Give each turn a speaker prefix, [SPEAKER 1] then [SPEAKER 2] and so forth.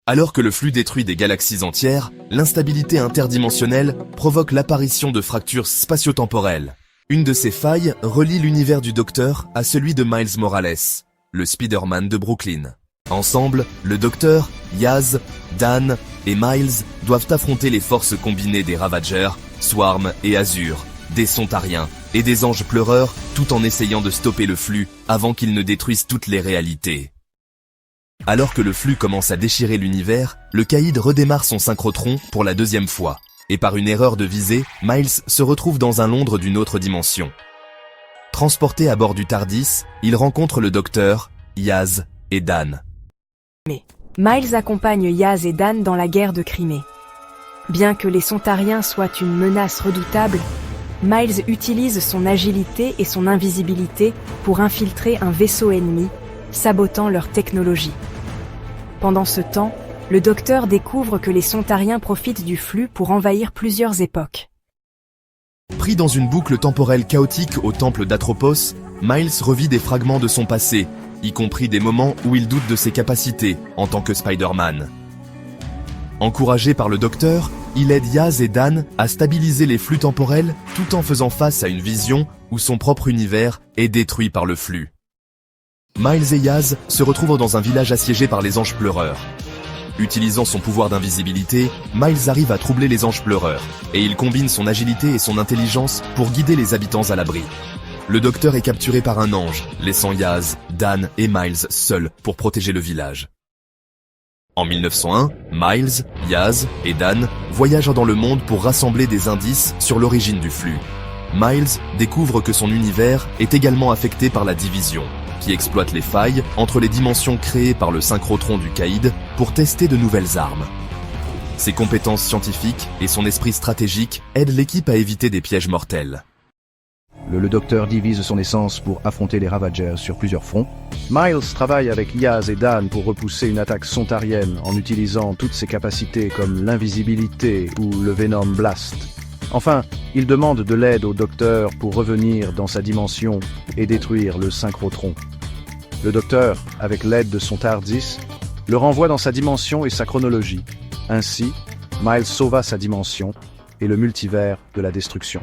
[SPEAKER 1] Alors que le flux détruit des galaxies entières, l'instabilité interdimensionnelle provoque l'apparition de fractures spatio-temporelles. Une de ces failles relie l'univers du Docteur à celui de Miles Morales, le Spider-Man de Brooklyn. Ensemble, le Docteur, Yaz, Dan et Miles doivent affronter les forces combinées des Ravagers, Swarm et Azure, des Sontariens et des Anges Pleureurs, tout en essayant de stopper le flux avant qu'il ne détruise toutes les réalités. Alors que le flux commence à déchirer l'univers, le caïd redémarre son synchrotron pour la deuxième fois. Et par une erreur de visée, Miles se retrouve dans un Londres d'une autre dimension. Transporté à bord du TARDIS, il rencontre le Docteur, Yaz et Dan.
[SPEAKER 2] Miles accompagne Yaz et Dan dans la guerre de Crimée. Bien que les Sontariens soient une menace redoutable, Miles utilise son agilité et son invisibilité pour infiltrer un vaisseau ennemi, sabotant leur technologie. Pendant ce temps, le Docteur découvre que les Sontariens profitent du flux pour envahir plusieurs époques.
[SPEAKER 1] Pris dans une boucle temporelle chaotique au temple d'Atropos, Miles revit des fragments de son passé, y compris des moments où il doute de ses capacités en tant que Spider-Man. Encouragé par le Docteur, il aide Yaz et Dan à stabiliser les flux temporels tout en faisant face à une vision où son propre univers est détruit par le flux. Miles et Yaz se retrouvent dans un village assiégé par les Anges Pleureurs. Utilisant son pouvoir d'invisibilité, Miles arrive à troubler les Anges Pleureurs, et il combine son agilité et son intelligence pour guider les habitants à l'abri. Le Docteur est capturé par un ange, laissant Yaz, Dan et Miles seuls pour protéger le village. En 1901, Miles, Yaz et Dan voyagent dans le monde pour rassembler des indices sur l'origine du flux. Miles découvre que son univers est également affecté par la division, qui exploite les failles entre les dimensions créées par le synchrotron du caïd pour tester de nouvelles armes. Ses compétences scientifiques et son esprit stratégique aident l'équipe à éviter des pièges mortels.
[SPEAKER 3] Le Docteur divise son essence pour affronter les Ravagers sur plusieurs fronts. Miles travaille avec Yaz et Dan pour repousser une attaque sontarienne en utilisant toutes ses capacités comme l'invisibilité ou le Venom Blast. Enfin, il demande de l'aide au Docteur pour revenir dans sa dimension et détruire le synchrotron. Le Docteur, avec l'aide de son TARDIS, le renvoie dans sa dimension et sa chronologie. Ainsi, Miles sauva sa dimension et le multivers de la destruction.